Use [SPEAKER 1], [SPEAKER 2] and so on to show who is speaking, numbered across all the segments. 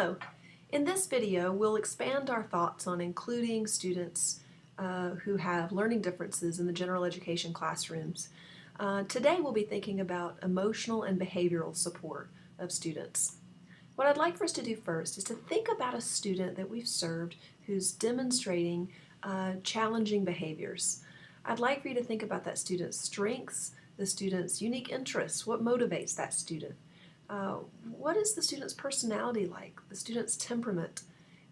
[SPEAKER 1] Hello. In this video, we'll expand our thoughts on including students who have learning differences in the general education classrooms. Today we'll be thinking about emotional and behavioral support of students. What I'd like for us to do first is to think about a student that we've served who's demonstrating challenging behaviors. I'd like for you to think about that student's strengths, the student's unique interests, what motivates that student. What is the student's personality like, the student's temperament,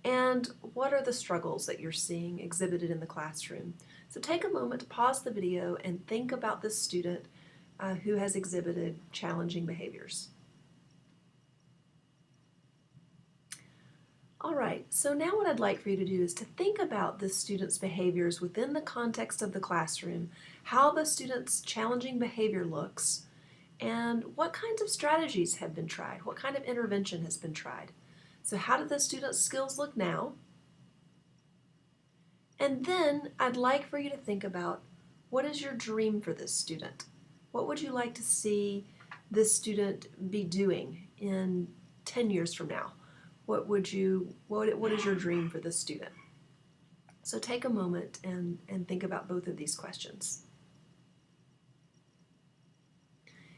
[SPEAKER 1] and what are the struggles that you're seeing exhibited in the classroom? So take a moment to pause the video and think about this student who has exhibited challenging behaviors. All right, so now what I'd like for you to do is to think about this student's behaviors within the context of the classroom, how the student's challenging behavior looks, and what kinds of strategies have been tried, what kind of intervention has been tried. So how do the student's skills look now? And then I'd like for you to think about, what is your dream for this student? What would you like to see this student be doing in 10 years from now? What is your dream for this student? So take a moment and think about both of these questions.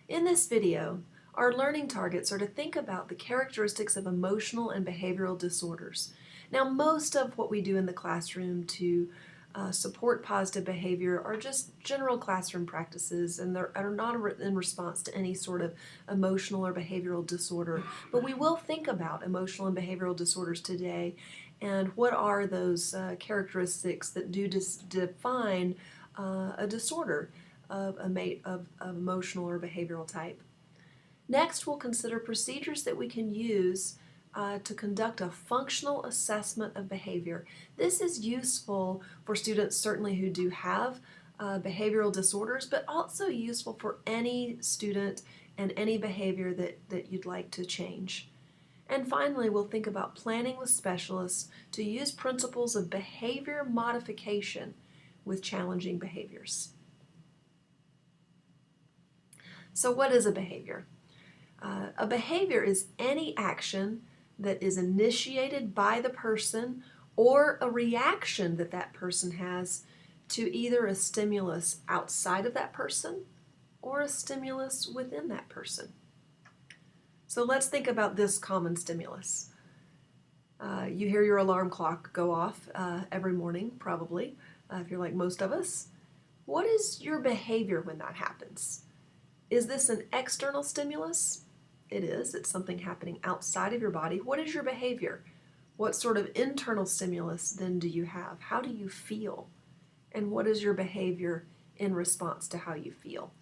[SPEAKER 1] In this video, our learning targets are to think about the characteristics of emotional and behavioral disorders. Now, most of what we do in the classroom to support positive behavior are just general classroom practices, and are not in response to any sort of emotional or behavioral disorder. But we will think about emotional and behavioral disorders today, and what are those characteristics that do define a disorder of emotional or behavioral type. Next, we'll consider procedures that we can use to conduct a functional assessment of behavior. This is useful for students certainly who do have behavioral disorders, but also useful for any student and any behavior that you'd like to change. And finally, we'll think about planning with specialists to use principles of behavior modification with challenging behaviors. So what is a behavior? A behavior is any action that is initiated by the person or a reaction that that person has to either a stimulus outside of that person or a stimulus within that person. So let's think about this common stimulus. You hear your alarm clock go off every morning, probably, if you're like most of us. What is your behavior when that happens? Is this an external stimulus? It is. It's something happening outside of your body. What is your behavior? What sort of internal stimulus then do you have? How do you feel? And what is your behavior in response to how you feel?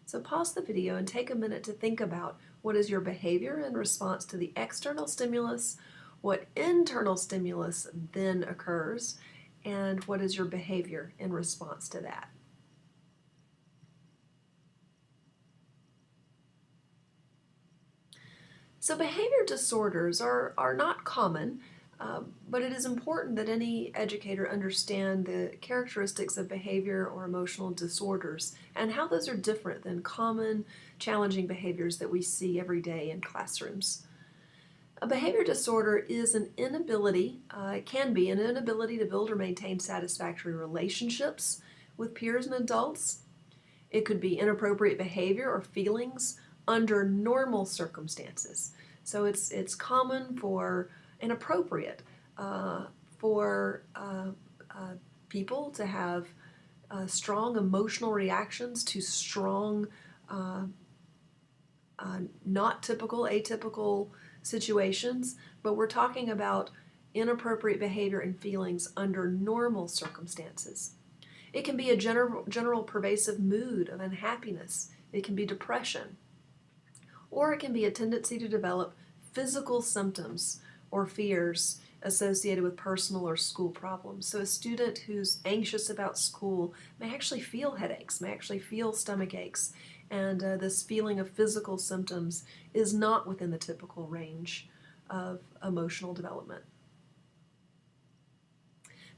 [SPEAKER 1] So pause the video and take a minute to think about, what is your behavior in response to the external stimulus? What internal stimulus then occurs? And what is your behavior in response to that? So behavior disorders are not common, but it is important that any educator understand the characteristics of behavior or emotional disorders and how those are different than common challenging behaviors that we see every day in classrooms. A behavior disorder is an inability, it can be an inability to build or maintain satisfactory relationships with peers and adults. It could be inappropriate behavior or feelings under normal circumstances. So it's common for inappropriate for people to have strong emotional reactions to strong, not typical, atypical situations, but we're talking about inappropriate behavior and feelings under normal circumstances. It can be a general pervasive mood of unhappiness. It can be depression. Or it can be a tendency to develop physical symptoms or fears associated with personal or school problems. So a student who's anxious about school may actually feel headaches, may actually feel stomach aches, and this feeling of physical symptoms is not within the typical range of emotional development.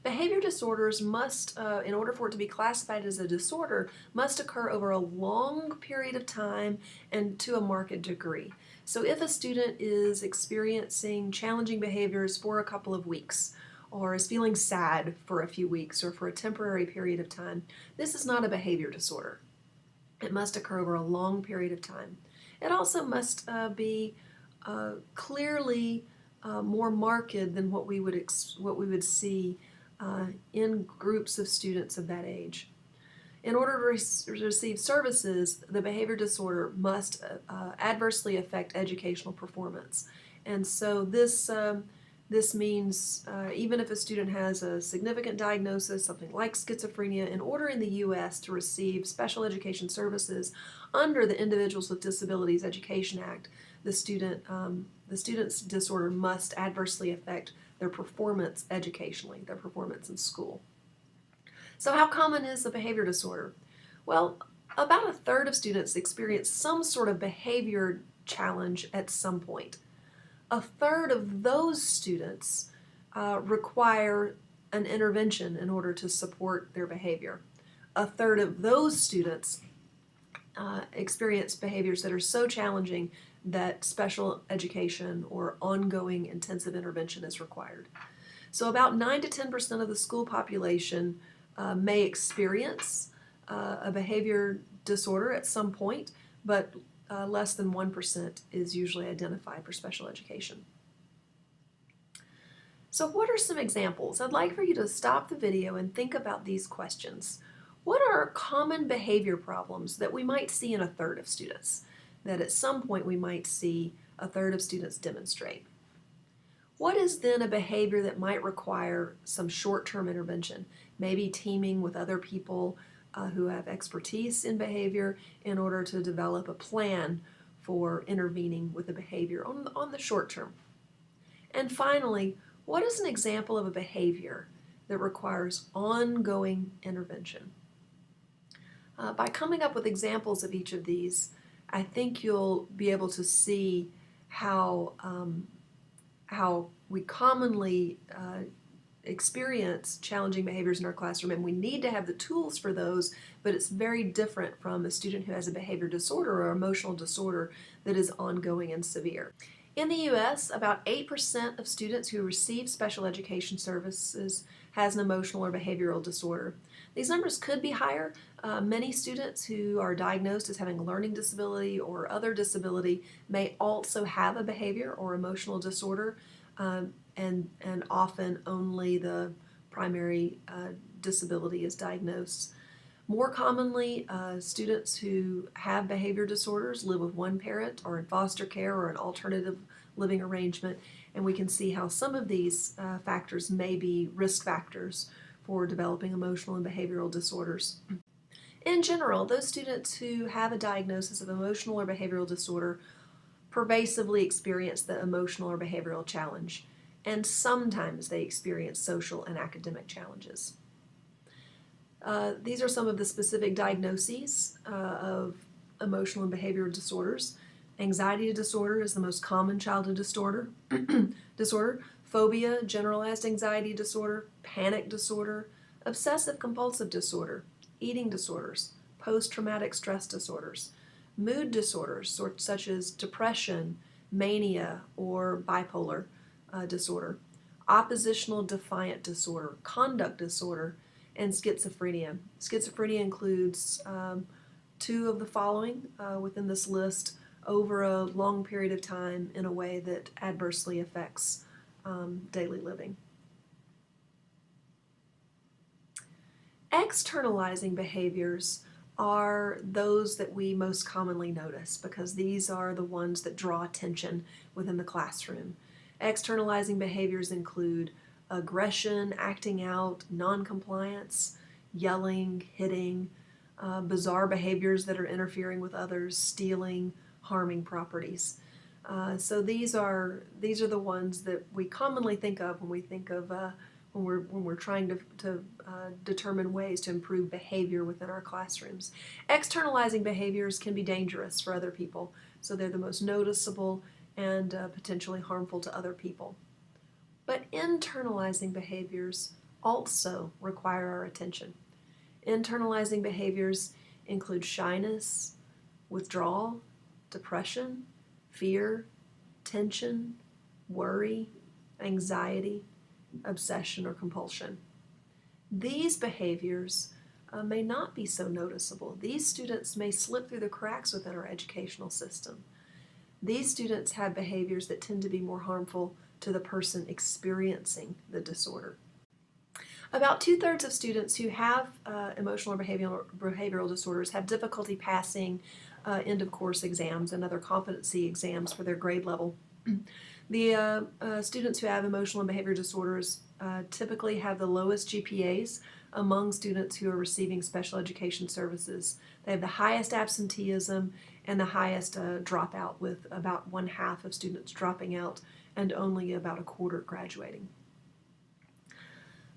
[SPEAKER 1] Behavior disorders must, in order for it to be classified as a disorder, must occur over a long period of time and to a marked degree. So if a student is experiencing challenging behaviors for a couple of weeks, or is feeling sad for a few weeks or for a temporary period of time, this is not a behavior disorder. It must occur over a long period of time. It also must be clearly more marked than what we would see in groups of students of that age. In order to receive services, the behavior disorder must adversely affect educational performance. And so this means even if a student has a significant diagnosis, something like schizophrenia, in order in the U.S. to receive special education services under the Individuals with Disabilities Education Act, the student's disorder must adversely affect their performance educationally, their performance in school. So how common is the behavior disorder? Well, about a third of students experience some sort of behavior challenge at some point. A third of those students require an intervention in order to support their behavior. A third of those students experience behaviors that are so challenging that special education or ongoing intensive intervention is required. So about 9 to 10% of the school population may experience a behavior disorder at some point, but less than 1% is usually identified for special education. So what are some examples? I'd like for you to stop the video and think about these questions. What are common behavior problems that we might see in a third of students, that at some point we might see a third of students demonstrate? What is then a behavior that might require some short-term intervention, maybe teaming with other people who have expertise in behavior in order to develop a plan for intervening with the behavior on the short term? And finally, what is an example of a behavior that requires ongoing intervention? By coming up with examples of each of these, I think you'll be able to see how we commonly experience challenging behaviors in our classroom, and we need to have the tools for those, but it's very different from a student who has a behavior disorder or emotional disorder that is ongoing and severe. In the U.S., about 8% of students who receive special education services has an emotional or behavioral disorder. These numbers could be higher. Many students who are diagnosed as having a learning disability or other disability may also have a behavior or emotional disorder, and often only the primary disability is diagnosed. More commonly, students who have behavior disorders live with one parent or in foster care or an alternative living arrangement, and we can see how some of these factors may be risk factors for developing emotional and behavioral disorders. In general, those students who have a diagnosis of emotional or behavioral disorder pervasively experience the emotional or behavioral challenge, and sometimes they experience social and academic challenges. These are some of the specific diagnoses of emotional and behavioral disorders. Anxiety disorder is the most common childhood disorder. Phobia, generalized anxiety disorder, panic disorder, obsessive compulsive disorder, eating disorders, post-traumatic stress disorders, mood disorders such as depression, mania, or bipolar disorder, oppositional defiant disorder, conduct disorder, and schizophrenia. Schizophrenia includes two of the following within this list over a long period of time in a way that adversely affects daily living. Externalizing behaviors are those that we most commonly notice because these are the ones that draw attention within the classroom. Externalizing behaviors include aggression, acting out, non-compliance, yelling, hitting, bizarre behaviors that are interfering with others, stealing, harming properties. So these are the ones that we commonly think of when we think of when we're trying to determine ways to improve behavior within our classrooms. Externalizing behaviors can be dangerous for other people, so they're the most noticeable and potentially harmful to other people. But internalizing behaviors also require our attention. Internalizing behaviors include shyness, withdrawal, depression, fear, tension, worry, anxiety, obsession, or compulsion. These behaviors may not be so noticeable. These students may slip through the cracks within our educational system. These students have behaviors that tend to be more harmful to the person experiencing the disorder. About 2/3 of students who have emotional or behavioral disorders have difficulty passing end-of-course exams and other competency exams for their grade level. The students who have emotional and behavior disorders typically have the lowest GPAs among students who are receiving special education services. They have the highest absenteeism and the highest dropout, with about 1/2 of students dropping out and only about 1/4 graduating.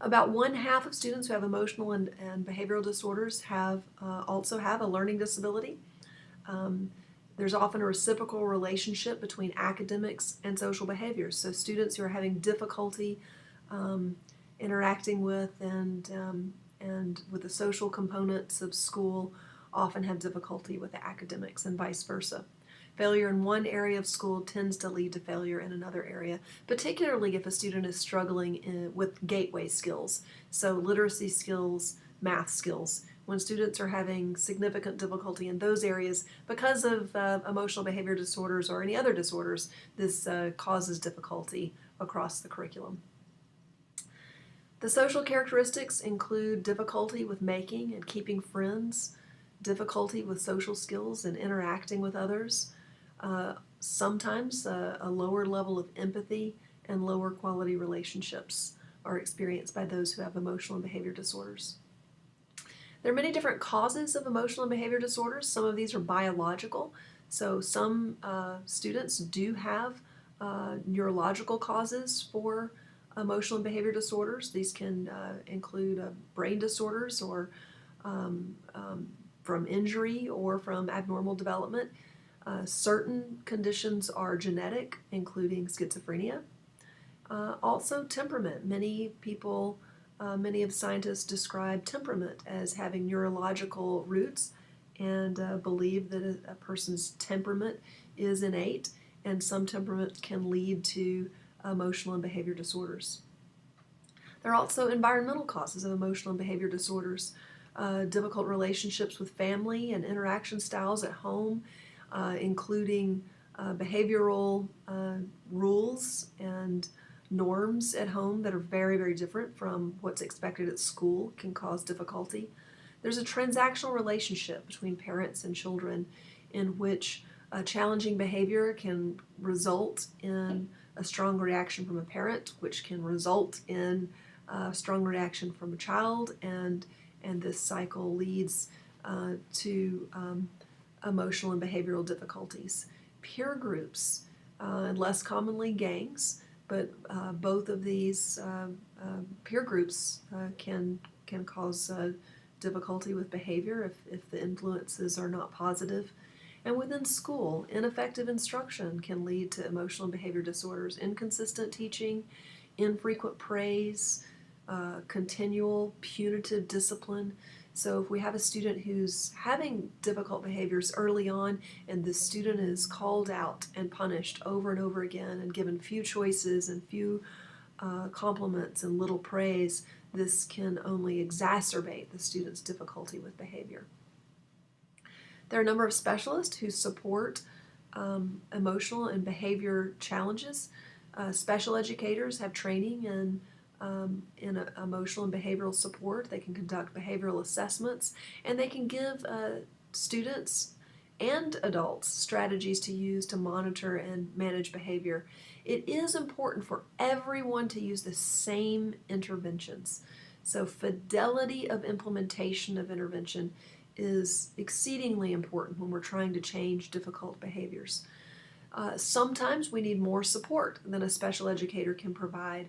[SPEAKER 1] About 1/2 of students who have emotional and behavioral disorders also have a learning disability. There's often a reciprocal relationship between academics and social behaviors. So students who are having difficulty interacting with and with the social components of school often have difficulty with the academics, and vice versa. Failure in one area of school tends to lead to failure in another area, particularly if a student is struggling with gateway skills, so literacy skills, math skills. When students are having significant difficulty in those areas because of emotional behavior disorders or any other disorders, this causes difficulty across the curriculum. The social characteristics include difficulty with making and keeping friends, difficulty with social skills and interacting with others, sometimes a lower level of empathy and lower quality relationships are experienced by those who have emotional and behavior disorders. There are many different causes of emotional and behavior disorders. Some of these are biological. So some students do have neurological causes for emotional and behavior disorders. These can include brain disorders or from injury or from abnormal development. Certain conditions are genetic, including schizophrenia. Also temperament. Many of scientists describe temperament as having neurological roots and believe that a person's temperament is innate, and some temperament can lead to emotional and behavior disorders. There are also environmental causes of emotional and behavior disorders. Difficult relationships with family and interaction styles at home, including behavioral rules and norms at home that are very, very different from what's expected at school, can cause difficulty. There's a transactional relationship between parents and children in which challenging behavior can result in a strong reaction from a parent, which can result in a strong reaction from a child, and this cycle leads to emotional and behavioral difficulties. Peer groups, and less commonly gangs, but both of these peer groups can cause difficulty with behavior if the influences are not positive. And within school, ineffective instruction can lead to emotional and behavior disorders. Inconsistent teaching, infrequent praise, continual punitive discipline. So if we have a student who's having difficult behaviors early on and the student is called out and punished over and over again and given few choices and few compliments and little praise, this can only exacerbate the student's difficulty with behavior. There are a number of specialists who support emotional and behavior challenges. Special educators have training in emotional and behavioral support. They can conduct behavioral assessments, and they can give students and adults strategies to use to monitor and manage behavior. It is important for everyone to use the same interventions. So fidelity of implementation of intervention is exceedingly important when we're trying to change difficult behaviors. Sometimes we need more support than a special educator can provide.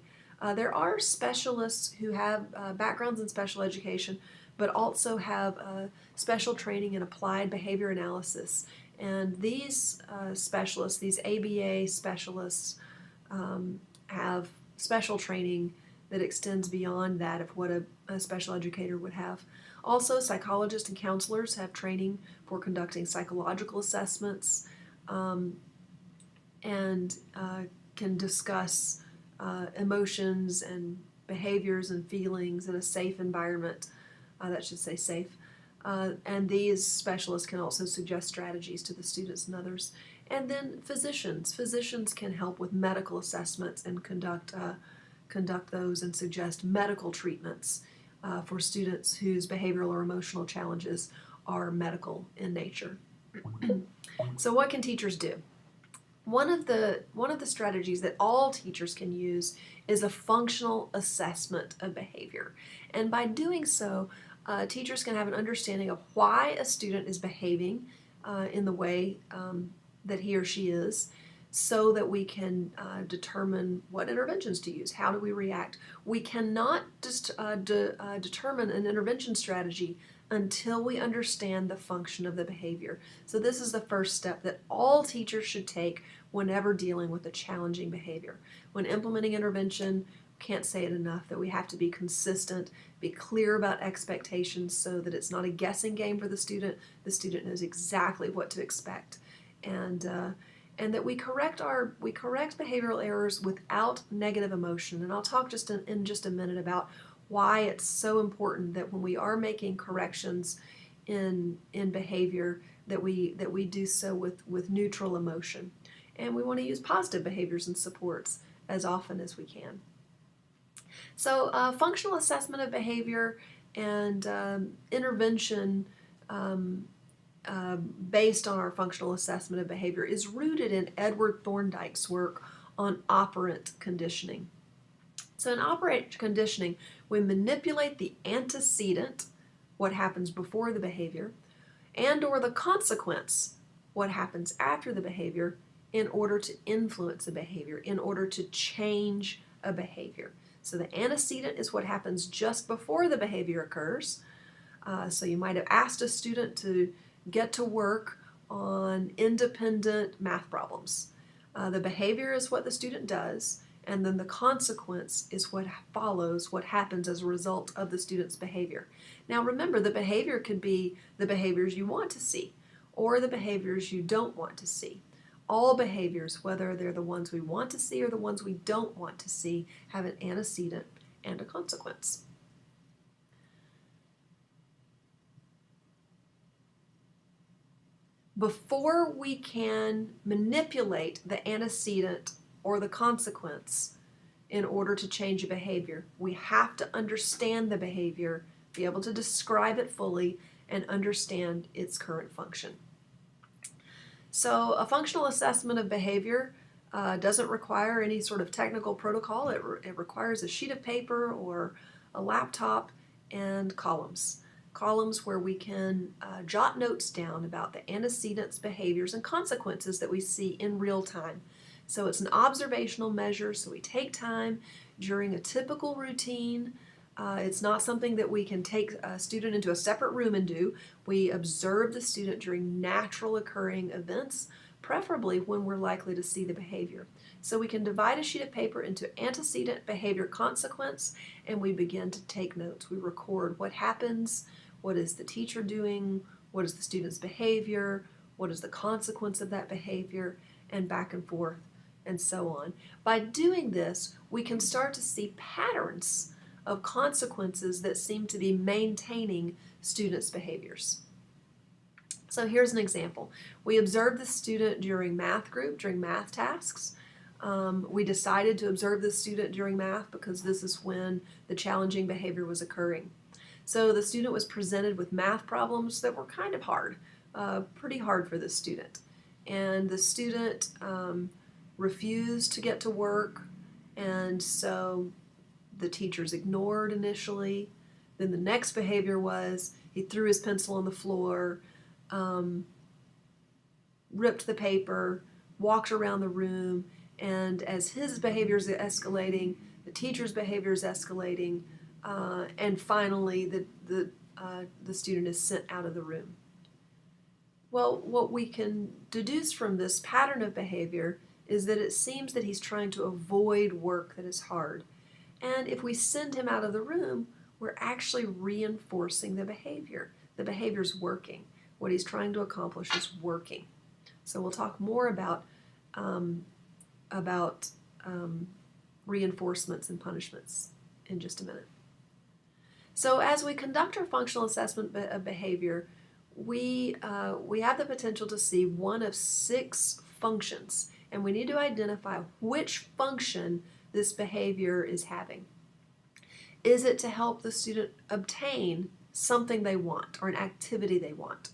[SPEAKER 1] There are specialists who have backgrounds in special education, but also have special training in applied behavior analysis. And these specialists, these ABA specialists, have special training that extends beyond that of what a special educator would have. Also, psychologists and counselors have training for conducting psychological assessments and can discuss emotions and behaviors and feelings in a safe environment. That should say safe. And these specialists can also suggest strategies to the students and others. And then physicians. Physicians can help with medical assessments and conduct those and suggest medical treatments for students whose behavioral or emotional challenges are medical in nature. So what can teachers do? One of the strategies that all teachers can use is a functional assessment of behavior. And by doing so, teachers can have an understanding of why a student is behaving in the way that he or she is, so that we can determine what interventions to use. How do we react? We cannot just determine an intervention strategy until we understand the function of the behavior. So this is the first step that all teachers should take whenever dealing with a challenging behavior. When implementing intervention, can't say it enough that we have to be consistent, be clear about expectations so that it's not a guessing game for the student. The student knows exactly what to expect, and that we correct behavioral errors without negative emotion. And I'll talk in just a minute about why it's so important that when we are making corrections in behavior that we do so with neutral emotion. And we want to use positive behaviors and supports as often as we can. So functional assessment of behavior and intervention based on our functional assessment of behavior is rooted in Edward Thorndike's work on operant conditioning. So in operant conditioning, we manipulate the antecedent, what happens before the behavior, and or the consequence, what happens after the behavior, in order to influence a behavior, in order to change a behavior. So the antecedent is what happens just before the behavior occurs. So you might have asked a student to get to work on independent math problems. The behavior is what the student does, and then the consequence is what follows, what happens as a result of the student's behavior. Now remember, the behavior could be the behaviors you want to see or the behaviors you don't want to see. All behaviors, whether they're the ones we want to see or the ones we don't want to see, have an antecedent and a consequence. Before we can manipulate the antecedent or the consequence in order to change a behavior, we have to understand the behavior, be able to describe it fully, and understand its current function. So a functional assessment of behavior doesn't require any sort of technical protocol. It requires a sheet of paper or a laptop and columns. Columns where we can jot notes down about the antecedents, behaviors, and consequences that we see in real time. So it's an observational measure, so we take time during a typical routine. It's not something that we can take a student into a separate room and do. We observe the student during natural occurring events, preferably when we're likely to see the behavior. So we can divide a sheet of paper into antecedent, behavior, consequence, and we begin to take notes. We record what happens, what is the teacher doing, what is the student's behavior, what is the consequence of that behavior, and back and forth, and so on. By doing this, we can start to see patterns of consequences that seem to be maintaining students' behaviors. So here's an example. We observed the student during math group, during math tasks. We decided to observe the student during math because this is when the challenging behavior was occurring. So the student was presented with math problems that were kind of hard, pretty hard for the student. And the student refused to get to work, and so the teachers ignored initially. Then the next behavior was he threw his pencil on the floor, ripped the paper, walked around the room, and as his behavior is escalating, the teacher's behavior is escalating, and finally the student is sent out of the room. Well, what we can deduce from this pattern of behavior is that it seems that he's trying to avoid work that is hard. And if we send him out of the room, we're actually reinforcing the behavior. The behavior's working. What he's trying to accomplish is working. So we'll talk more about reinforcements and punishments in just a minute. So as we conduct our functional assessment of behavior, we have the potential to see one of 6 functions, and we need to identify which function this behavior is having. Is it to help the student obtain something they want, or an activity they want,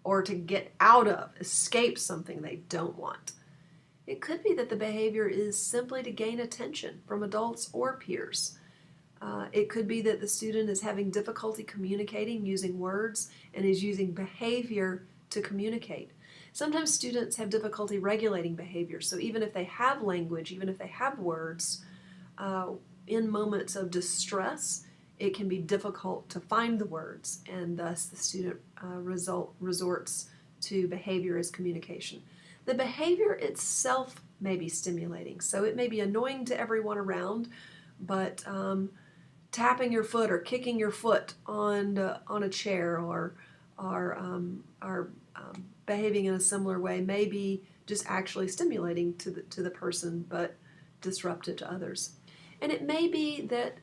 [SPEAKER 1] or to get out of, escape something they don't want? It could be that the behavior is simply to gain attention from adults or peers. It could be that the student is having difficulty communicating using words and is using behavior to communicate. Sometimes students have difficulty regulating behavior, so even if they have language, even if they have words, in moments of distress, it can be difficult to find the words, and thus the student resorts to behavior as communication. The behavior itself may be stimulating, so it may be annoying to everyone around, but tapping your foot or kicking your foot on a chair or behaving in a similar way may be just actually stimulating to the person, but disruptive to others. And it may be that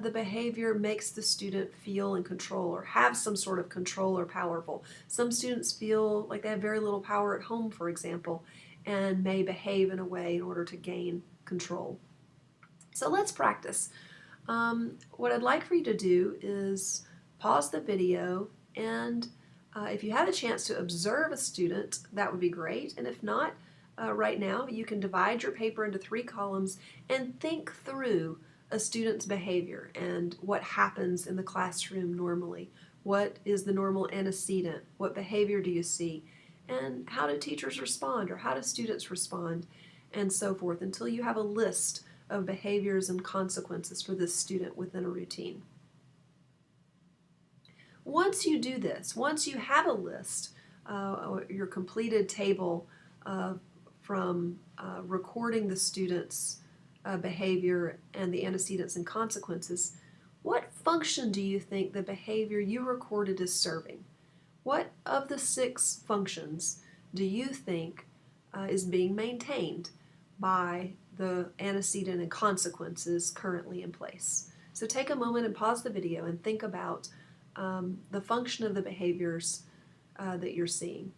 [SPEAKER 1] the behavior makes the student feel in control or have some sort of control or powerful. Some students feel like they have very little power at home, for example, and may behave in a way in order to gain control. So let's practice. What I'd like for you to do is pause the video, and if you have a chance to observe a student, that would be great. And if not, right now, you can divide your paper into 3 columns and think through a student's behavior and what happens in the classroom normally. What is the normal antecedent? What behavior do you see? And how do teachers respond, or how do students respond? And so forth, until you have a list of behaviors and consequences for this student within a routine. Once you do this, once you have a list, your completed table from recording the student's behavior and the antecedents and consequences, what function do you think the behavior you recorded is serving? What of the 6 functions do you think is being maintained by the antecedent and consequences currently in place? So take a moment and pause the video and think about the function of the behaviors that you're seeing.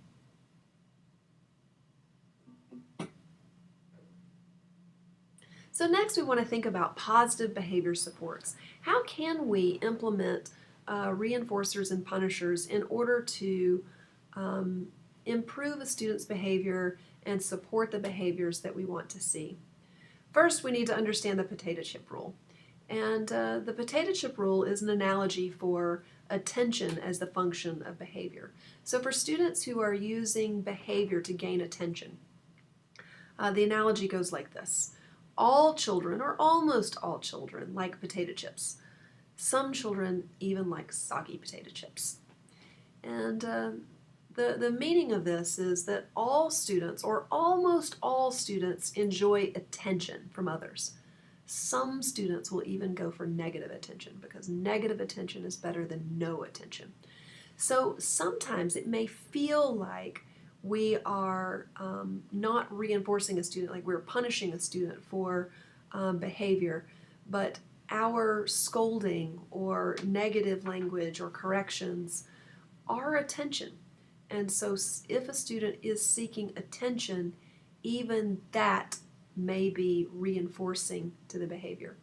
[SPEAKER 1] So next we want to think about positive behavior supports. How can we implement reinforcers and punishers in order to improve a student's behavior and support the behaviors that we want to see? First, we need to understand the potato chip rule. And the potato chip rule is an analogy for attention as the function of behavior. So for students who are using behavior to gain attention, the analogy goes like this. All children, or almost all children, like potato chips. Some children even like soggy potato chips. And the meaning of this is that all students, or almost all students, enjoy attention from others. Some students will even go for negative attention, because negative attention is better than no attention. So sometimes it may feel like we are not reinforcing a student, like we're punishing a student for behavior, but our scolding or negative language or corrections are attention. And so if a student is seeking attention, even that may be reinforcing to the behavior.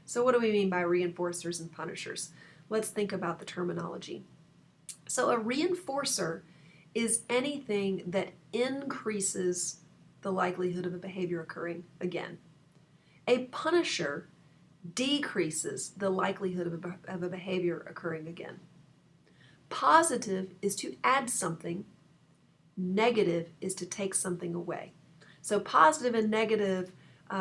[SPEAKER 1] So what do we mean by reinforcers and punishers? Let's think about the terminology. So a reinforcer is anything that increases the likelihood of a behavior occurring again. A punisher decreases the likelihood of a behavior occurring again. Positive is to add something, negative is to take something away. So positive and negative,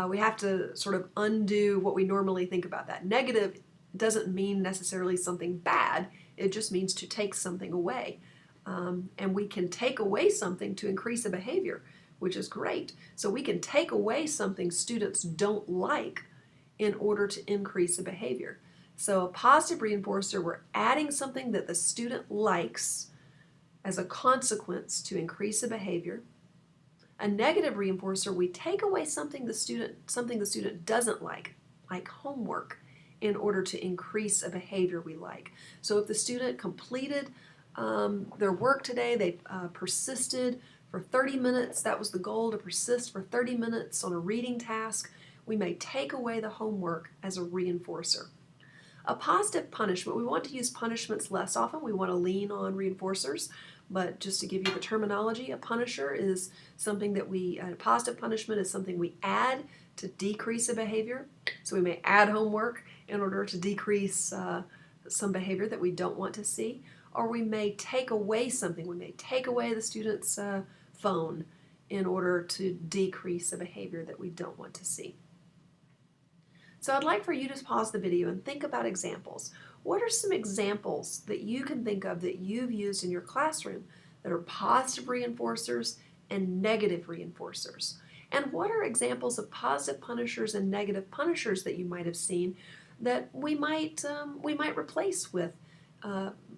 [SPEAKER 1] we have to sort of undo what we normally think about that. Negative doesn't mean necessarily something bad, it just means to take something away. And we can take away something to increase a behavior, which is great. So we can take away something students don't like in order to increase a behavior. So a positive reinforcer, we're adding something that the student likes as a consequence to increase a behavior. A negative reinforcer, we take away something the student doesn't like homework, in order to increase a behavior we like. So if the student completed their work today, they persisted for 30 minutes, that was the goal, to persist for 30 minutes on a reading task, we may take away the homework as a reinforcer. A positive punishment, we want to use punishments less often, we want to lean on reinforcers, but just to give you the terminology, a punisher is something that a positive punishment is something we add to decrease a behavior. So we may add homework in order to decrease some behavior that we don't want to see, or we may take away something. We may take away the student's phone in order to decrease a behavior that we don't want to see. So I'd like for you to pause the video and think about examples. What are some examples that you can think of that you've used in your classroom that are positive reinforcers and negative reinforcers? And what are examples of positive punishers and negative punishers that you might have seen that we might replace with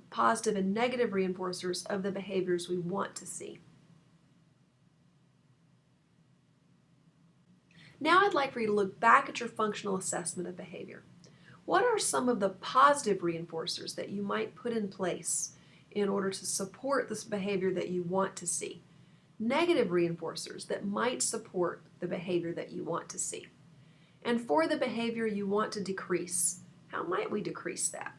[SPEAKER 1] positive and negative reinforcers of the behaviors we want to see? Now I'd like for you to look back at your functional assessment of behavior. What are some of the positive reinforcers that you might put in place in order to support this behavior that you want to see? Negative reinforcers that might support the behavior that you want to see. And for the behavior you want to decrease, how might we decrease that?